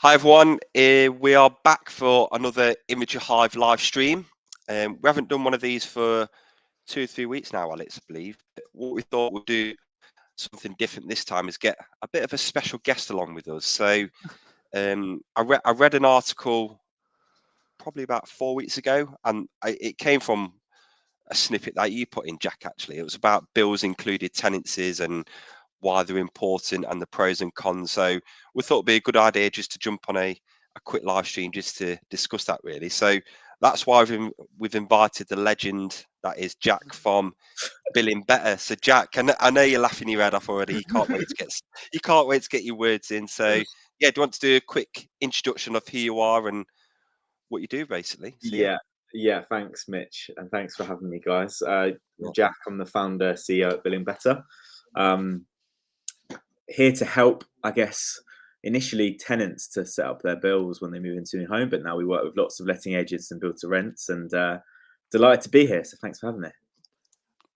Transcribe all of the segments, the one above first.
Hi everyone, we are back for another Inventory Hive live stream. We haven't done one of these for 2 or 3 weeks now, Alex, I believe. What we thought we'd do something different this time is get a bit of a special guest along with us. So I read an article probably about 4 weeks ago, and it came from a snippet that you put in, Jack. Actually, it was about bills included tenancies and why they're important and the pros and cons. So we thought it'd be a good idea just to jump on a quick live stream just to discuss that really. So that's why we've invited the legend that is Jack from Billing Better. So Jack, I know you're laughing your head off already. You can't wait to get your words in. So yeah, do you want to do a quick introduction of who you are and what you do basically? So Yeah. Thanks, Mitch, and thanks for having me, guys. yeah. Jack, I'm the founder, CEO at Billing Better. Here to help, I guess, initially tenants to set up their bills when they move into a new home, but now we work with lots of letting agents and build to rents, and delighted to be here. So thanks for having me.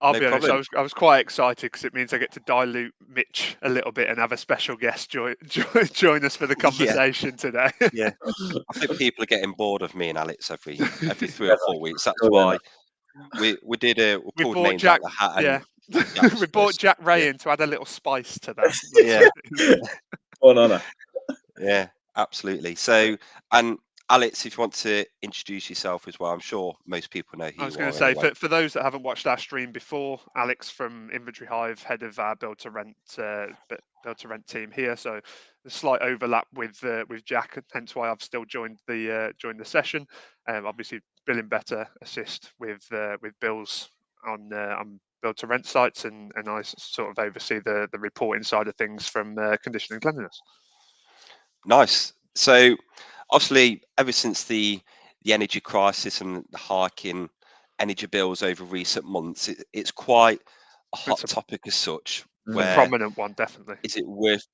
I'll No be honest, problem. I was quite excited because it means I get to dilute Mitch a little bit and have a special guest join us for the conversation today. Yeah, I think people are getting bored of me and Alex every 3 or 4 weeks. That's Sure why we We pulled brought names out Jack, the hat, yeah, and Jack was we brought first. Jack Ray Yeah, in to add a little spice to that. yeah, One honour. yeah, absolutely. So, and Alex, if you want to introduce yourself as well, I'm sure most people know who I was you going are to say, anyway. for those that haven't watched our stream before, Alex from Inventory Hive, head of our build to rent team here. So a slight overlap with Jack, hence why I've still joined the session. Obviously, Billing Better assist with bills on build to rent sites, and I sort of oversee the reporting side of things from condition and cleanliness. Nice. So, obviously, ever since the energy crisis and the hike in energy bills over recent months, it's quite a hot topic as such. A Where prominent one, definitely. is it worth?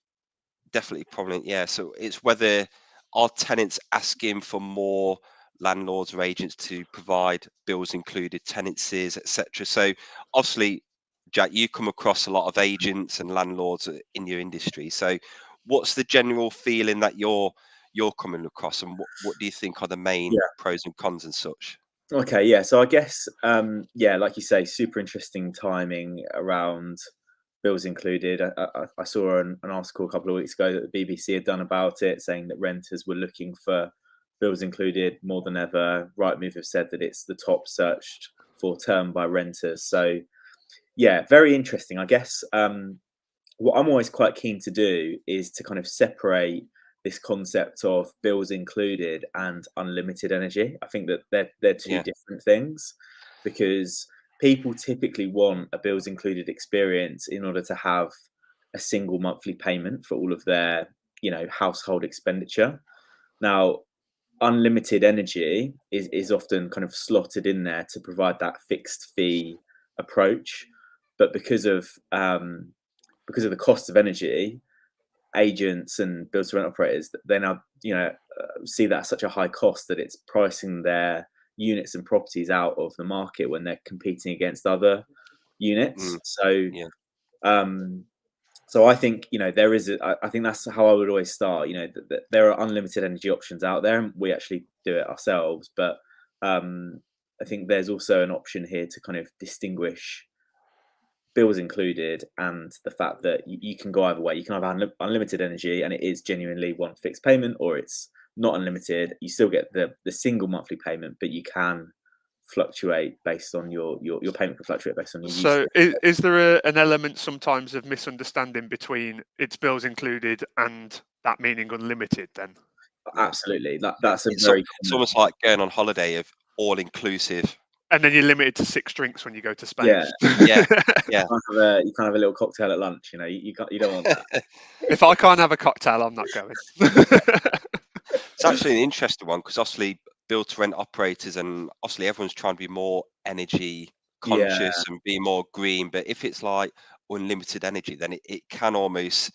Definitely prominent, yeah. So it's whether are tenants asking for more landlords or agents to provide bills included tenancies, etc. So obviously, Jack, you come across a lot of agents and landlords in your industry. So what's the general feeling that you're coming across, and what do you think are the main Yeah. pros and cons and such? Okay, yeah. So I guess, like you say, super interesting timing around bills included. I saw an article a couple of weeks ago that the BBC had done about it, saying that renters were looking for bills included more than ever. Rightmove have said that it's the top searched for term by renters. So yeah, very interesting. I guess what I'm always quite keen to do is to kind of separate this concept of bills included and unlimited energy. I think that they're two Yeah, different things, because people typically want a bills included experience in order to have a single monthly payment for all of their, household expenditure. Now, unlimited energy is often kind of slotted in there to provide that fixed fee approach, but because of the cost of energy, agents and build to rent operators, they now see that as such a high cost that it's pricing their units and properties out of the market when they're competing against other units. So yeah, um, so I think I think that's how I would always start. That there are unlimited energy options out there, and we actually do it ourselves. But I think there's also an option here to kind of distinguish bills included and the fact that you can go either way. You can have unlimited energy and it is genuinely one fixed payment, or it's not unlimited. You still get the single monthly payment, but you can fluctuate based on your payment can fluctuate based on your use. So is there an element sometimes of misunderstanding between its bills included and that meaning unlimited then? yeah. Absolutely. That's a It's very it's common. almost like going on holiday of all inclusive. And then you're limited to 6 drinks when you go to Spain. Yeah. Yeah, yeah. You can't have a little cocktail at lunch. You don't want that. If I can't have a cocktail, I'm not going. It's actually an interesting one because obviously build to rent operators and obviously everyone's trying to be more energy Yeah. conscious and be more green. But if it's like unlimited energy, then it can almost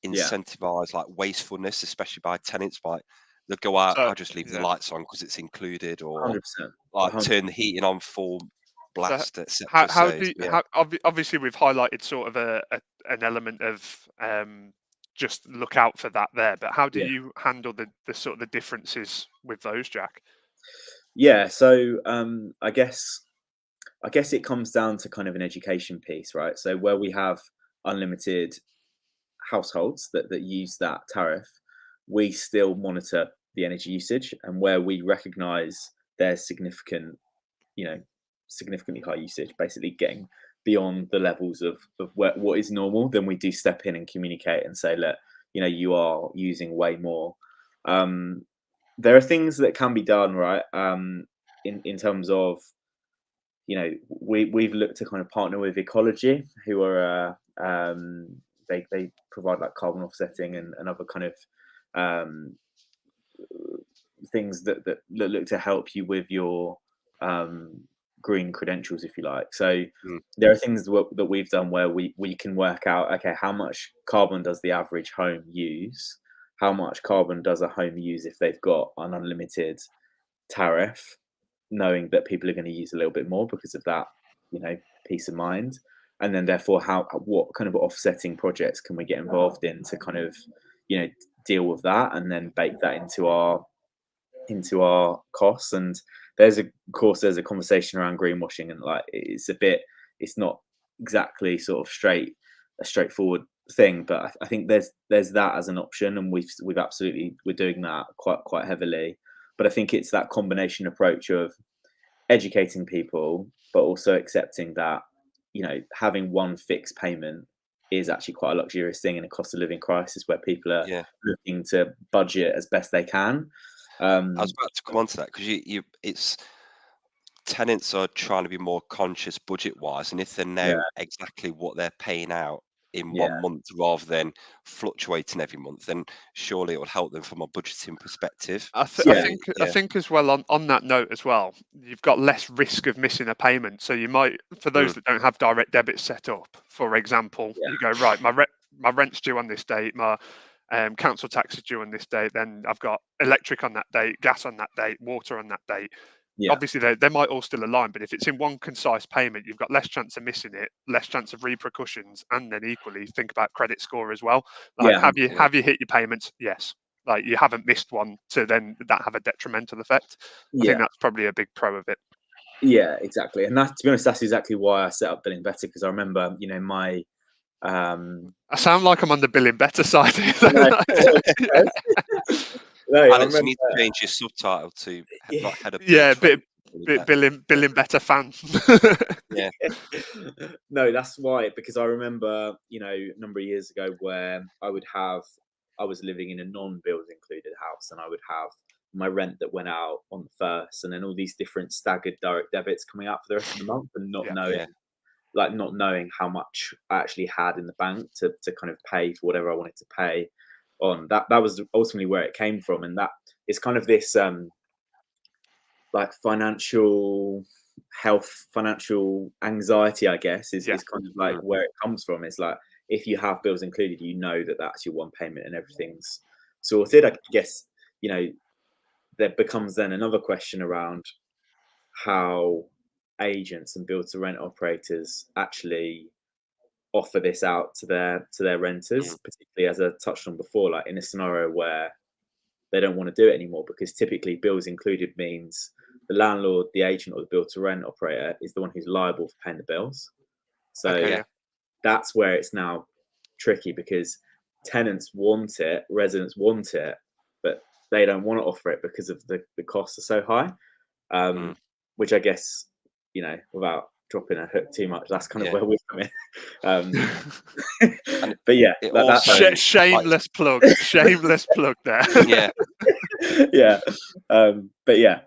Yeah. incentivize like wastefulness, especially by tenants. Like they'll go out, So I'll just leave the yeah. lights on because it's included, or 100%. like 100%. turn the heating on full So blast, etc. how So do yeah, how obviously we've highlighted sort of an element of just look out for that there. But how do Yeah. you handle the sort of the differences with those, Jack? Yeah, so I guess it comes down to kind of an education piece, right? So where we have unlimited households that use that tariff, we still monitor the energy usage, and where we recognise there's significantly high usage, basically getting beyond the levels of what is normal, then we do step in and communicate and say, look, you are using way more. There are things that can be done, right? In terms of, we've looked to kind of partner with Ecology, who are they provide like carbon offsetting and other kind of things that look to help you with your green credentials, if you like. So there are things that we've done where we can work out, okay, how much carbon does the average home use? How much carbon does a home use if they've got an unlimited tariff, knowing that people are going to use a little bit more because of that, peace of mind. And then therefore, what kind of offsetting projects can we get involved in to kind of, deal with that, and then bake that into our costs. And there's a conversation around greenwashing, and like it's not exactly sort of a straightforward thing, but I think there's that as an option, and we're doing that quite heavily. But I think it's that combination approach of educating people, but also accepting that having one fixed payment is actually quite a luxurious thing in a cost of living crisis where people are looking to budget as best they can. I was about to come on to that, because it's tenants are trying to be more conscious budget wise, and if they know exactly what they're paying out in 1 month rather than fluctuating every month, then surely it will help them from a budgeting perspective. I think as well, on that note as well, you've got less risk of missing a payment. So you might, for those that don't have direct debit set up, for example, you go, right, my rent's due on this date, my council tax is due on this date, then I've got electric on that date, gas on that date, water on that date. Obviously they might all still align, but if it's in one concise payment, you've got less chance of missing it, less chance of repercussions, and then equally think about credit score as well. Like, have you hit your payments? Yes. Like, you haven't missed one to then that have a detrimental effect. I think that's probably a big pro of it. Yeah, exactly. And that, to be honest, that's exactly why I set up Billing Better, because I remember, my I sound like I'm on the Billing Better side here. Alex, you need to change your subtitle to not head of Billing Better fan. Yeah. No, that's why, because I remember, a number of years ago where I was living in a non-bills included house, and I would have my rent that went out on the first, and then all these different staggered direct debits coming out for the rest of the month, and not knowing how much I actually had in the bank to kind of pay for whatever I wanted to pay on. That was ultimately where it came from, and that is kind of this like financial health, financial anxiety, I guess, is kind of like where it comes from. It's like, if you have bills included, that that's your one payment and everything's sorted. I guess, there becomes then another question around how agents and build to rent operators actually offer this out to their renters, particularly, as I touched on before, like in a scenario where they don't want to do it anymore, because typically bills included means the landlord, the agent, or the build to rent operator is the one who's liable for paying the bills. So that's where it's now tricky, because tenants want it, residents want it, but they don't want to offer it because of the costs are so high. Which I guess, without dropping a hook too much, that's kind of where we're coming. But yeah, that's shameless plug there. But yeah,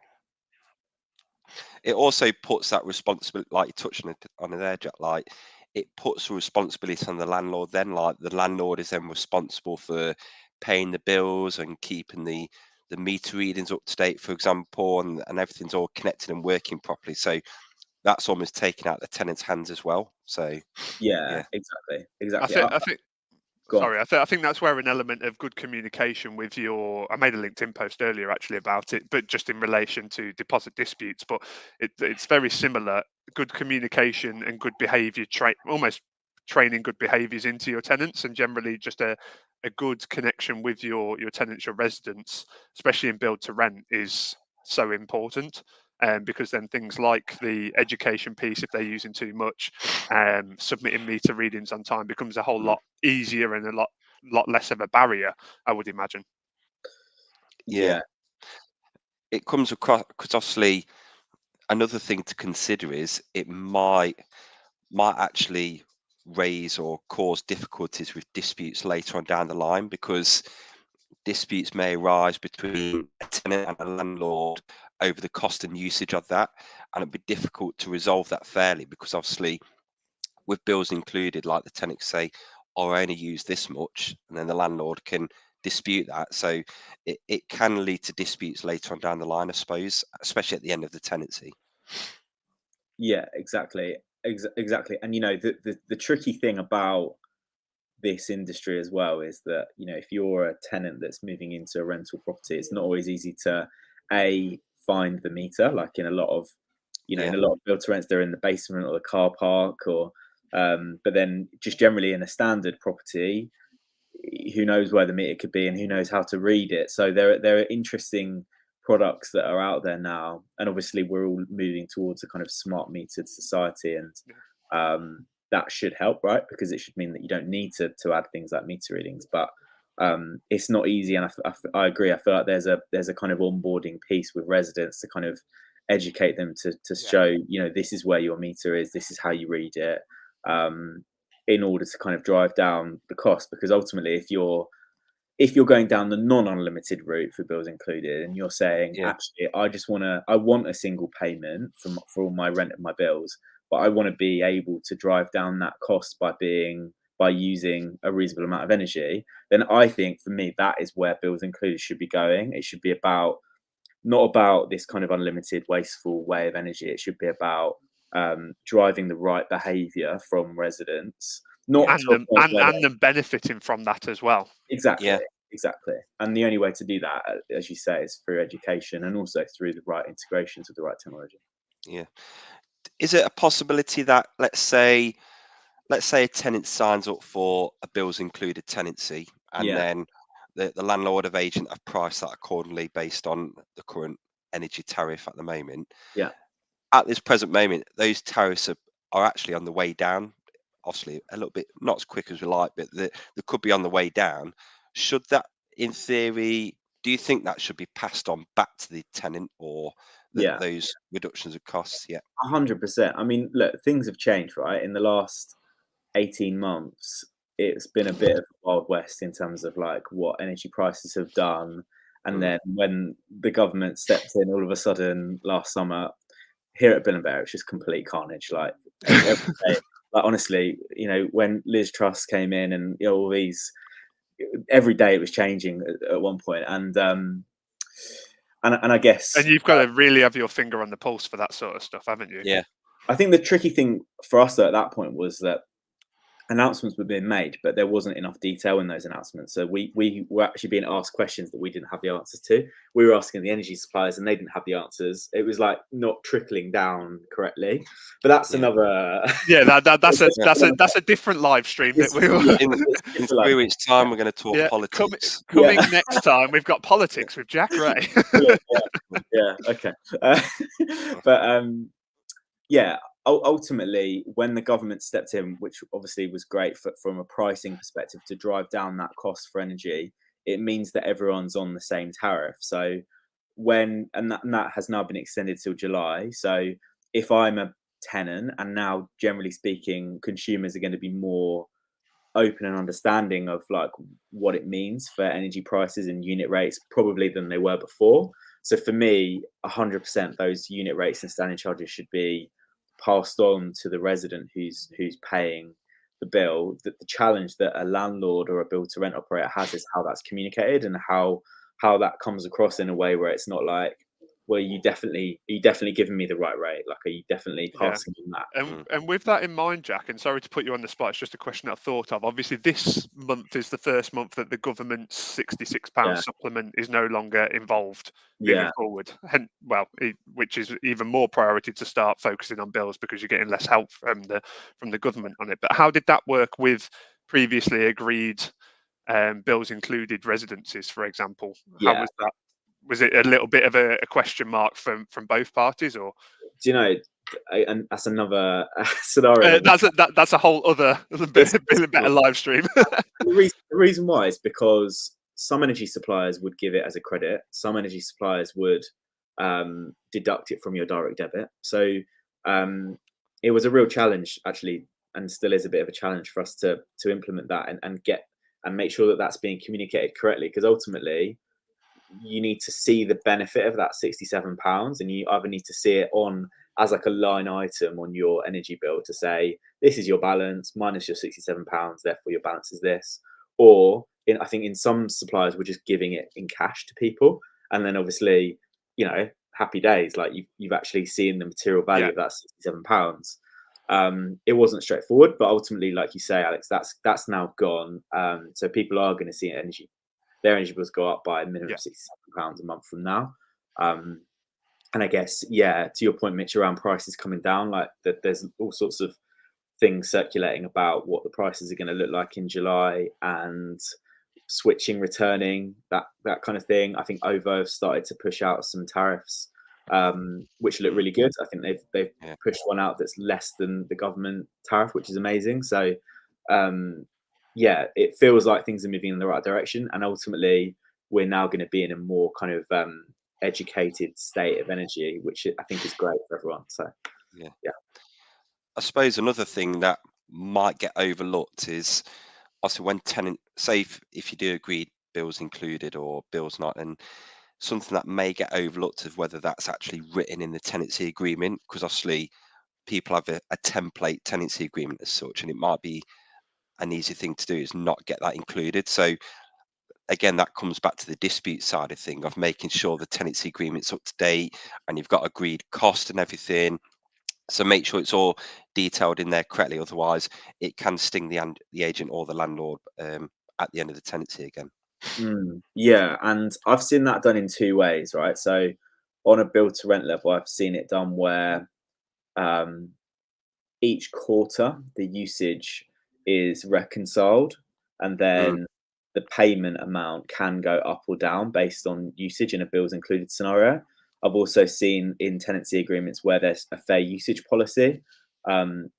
it also puts that responsibility, like you touched on it there, Jack, like it puts responsibility on the landlord then. Like, the landlord is then responsible for paying the bills and keeping the meter readings up to date, for example, and everything's all connected and working properly. So that's almost taken out the tenant's hands as well. So exactly. I think that's where an element of good communication with I made a LinkedIn post earlier actually about it, but just in relation to deposit disputes. But it's very similar. Good communication and good behaviour, almost training good behaviours into your tenants, and generally just a a good connection with your tenants, your residents, especially in build to rent, is so important. Because then things like the education piece, if they're using too much, submitting meter readings on time becomes a whole lot easier and a lot less of a barrier, I would imagine. Yeah. It comes across, because obviously another thing to consider is it might actually raise or cause difficulties with disputes later on down the line, because disputes may arise between a tenant and a landlord over the cost and usage of that, and it'd be difficult to resolve that fairly, because obviously with bills included, like the tenants say, oh, I only use this much, and then the landlord can dispute that. So it can lead to disputes later on down the line, I suppose, especially at the end of the tenancy. Yeah, exactly. Exactly. And the tricky thing about this industry as well is that, if you're a tenant that's moving into a rental property, it's not always easy to find the meter, like in a lot of in a lot of build to rents, they're in the basement or the car park, or but then just generally in a standard property, who knows where the meter could be and who knows how to read it. So there are interesting products that are out there now, and obviously we're all moving towards a kind of smart metered society, and that should help, right? Because it should mean that you don't need to add things like meter readings, but it's not easy. And I agree. I feel like there's a kind of onboarding piece with residents to kind of educate them to show, this is where your meter is, this is how you read it, in order to kind of drive down the cost. Because ultimately, if you're going down the non-unlimited route for bills included, and you're saying, actually, I want a single payment for all my rent and my bills, but I want to be able to drive down that cost by using a reasonable amount of energy, then I think for me that is where bills included should be going. It should be not about this kind of unlimited wasteful way of energy. It should be about driving the right behaviour from residents, and them benefiting from that as well. Exactly. And the only way to do that, as you say, is through education and also through the right integrations with the right technology. Yeah. Is it a possibility that, let's say a tenant signs up for a bills included tenancy, and then the landlord of agent have priced that accordingly based on the current energy tariff at the moment? Yeah. At this present moment, those tariffs are actually on the way down. Obviously, a little bit not as quick as we like, but they could be on the way down. Should that, in theory, do you think that should be passed on back to the tenant, or those reductions of costs? 100%. I mean, look, things have changed, right? In the last 18 months, it's been a bit of a Wild West in terms of like what energy prices have done. And then when the government stepped in all of a sudden last summer, here at Bill & Bear, it's just complete carnage. Like every day, like honestly, when Liz Truss came in and all these, every day it was changing at one point. And I guess, and you've got to really have your finger on the pulse for that sort of stuff, haven't you? Yeah. I think the tricky thing for us though, at that point was that announcements were being made, but there wasn't enough detail in those announcements. So we were actually being asked questions that we didn't have the answers to. We were asking the energy suppliers and they didn't have the answers. It was like not trickling down correctly. But that's another. That's a different live stream that we will. In 3 weeks' time, we're going to talk politics. Coming next time, we've got politics with Jack Ray. Okay. But ultimately, when the government stepped in, which obviously was great from a pricing perspective to drive down that cost for energy, it means that everyone's on the same tariff. So that has now been extended till July. So if I'm a tenant, and now generally speaking, consumers are going to be more open and understanding of like what it means for energy prices and unit rates probably than they were before. So for me, 100% those unit rates and standing charges should be passed on to the resident who's paying the bill. The challenge that a landlord or a build to rent operator has is how that's communicated and how that comes across in a way where it's not like, well, are you definitely giving me the right rate? Like, are you definitely passing on that? And with that in mind, Jack, and sorry to put you on the spot, it's just a question I thought of. Obviously, this month is the first month that the government's £66 supplement is no longer involved moving forward. And which is even more priority to start focusing on bills because you're getting less help from the government on it. But how did that work with previously agreed bills included residencies, for example. How Yeah. was that? Was it a little bit of a question mark from both parties, or Do you know? And that's another scenario. that's a whole other It's, better live stream? the reason why is because some energy suppliers would give it as a credit. Some energy suppliers would deduct it from your direct debit. So it was a real challenge, actually, and still is a bit of a challenge for us to implement that and make sure that that's being communicated correctly. Because ultimately, you need to see the benefit of that £67, and you either need to see it on as like a line item on your energy bill to say this is your balance minus your £67, therefore your balance is this. Or I think in some suppliers we're just giving it in cash to people, and then obviously, happy days, like you've actually seen the material value of that £67. It wasn't straightforward, but ultimately, like you say, Alex, that's now gone. So people are going to see their energy bills go up by a minimum of £67 a month from now. And I guess, to your point, Mitch, around prices coming down, like there's all sorts of things circulating about what the prices are going to look like in July, and switching, returning, that kind of thing. I think OVO have started to push out some tariffs, which look really good. I think they've pushed one out that's less than the government tariff, which is amazing. So it feels like things are moving in the right direction, and ultimately we're now going to be in a more kind of educated state of energy, which I think is great for everyone. So I suppose another thing that might get overlooked is also when say if you do agree bills included or bills not, and something that may get overlooked is whether that's actually written in the tenancy agreement, because obviously people have a template tenancy agreement as such, and it might be an easy thing to do is not get that included. So again, that comes back to the dispute side of thing, of making sure the tenancy agreement's up to date and you've got agreed cost and everything. So make sure it's all detailed in there correctly. Otherwise, it can sting the agent or the landlord at the end of the tenancy again. And I've seen that done in two ways, right? So on a build to rent level, I've seen it done where each quarter the usage is reconciled, and then the payment amount can go up or down based on usage in a bills included scenario. I've also seen in tenancy agreements where there's a fair usage policy, and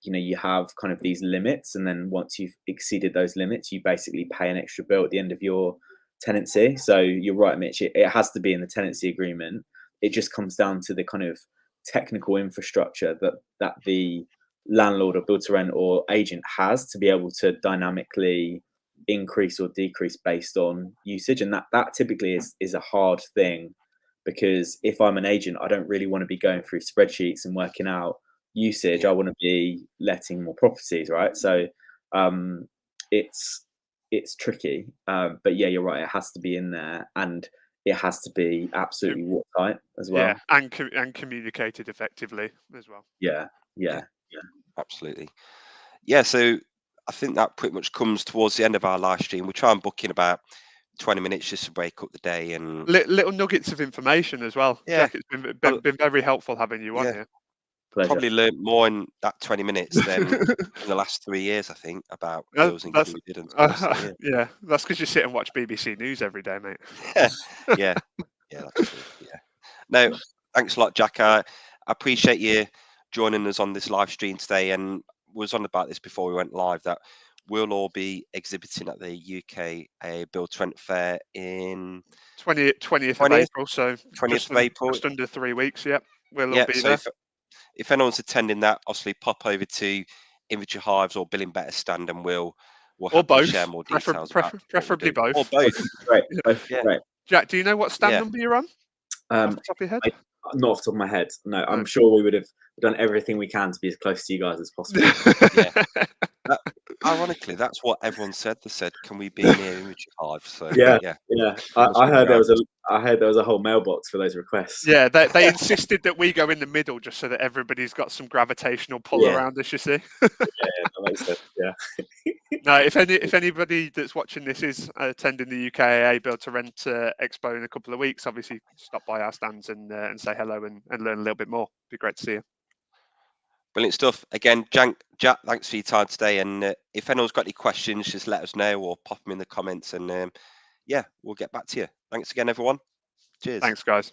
you have kind of these limits, and then once you've exceeded those limits, you basically pay an extra bill at the end of your tenancy. So you're right, Mitch, it has to be in the tenancy agreement. It just comes down to the kind of technical infrastructure that the landlord or build to rent or agent has to be able to dynamically increase or decrease based on usage, and that typically is a hard thing, because if I'm an agent, I don't really want to be going through spreadsheets and working out usage. I want to be letting more properties, right? So it's tricky, but you're right, it has to be in there, and it has to be absolutely watertight as well. And communicated effectively as well. Yeah, absolutely. So I think that pretty much comes towards the end of our live stream. We try and book in about 20 minutes just to break up the day, and little nuggets of information as well. Jack, it's been very helpful having you on here. Pleasure. Probably learned more in that 20 minutes than in the last 3 years, I think, about bills included and stuff. So, that's because you sit and watch BBC News every day, mate. yeah, that's true. No, thanks a lot, Jack. I appreciate you joining us on this live stream today, and we was on about this before we went live, that we'll all be exhibiting at the UK Build to Rent Fair in 20th of April, so 20th of April. Just under 3 weeks. We'll all be so there. if anyone's attending that, obviously pop over to Inventory Hives or Billing Better stand, and we'll happily share more details. Preferably both. Or both. Great. Jack, do you know what stand number you're on? Off the top of your head? Not off the top of my head. No, I'm sure we would have done everything we can to be as close to you guys as possible. Ironically, that's what everyone said. They said, "Can we be near Inventory Hive?" So I heard there was a whole mailbox for those requests. They insisted that we go in the middle just so that everybody's got some gravitational pull around us. You see. That makes sense. No, if anybody that's watching this is attending the UKAA Build to Rent Expo in a couple of weeks, obviously stop by our stands and say hello and learn a little bit more. It'd be great to see you. Brilliant stuff. Again, Jack, thanks for your time today. And if anyone's got any questions, just let us know or pop them in the comments. And yeah, we'll get back to you. Thanks again, everyone. Cheers. Thanks, guys.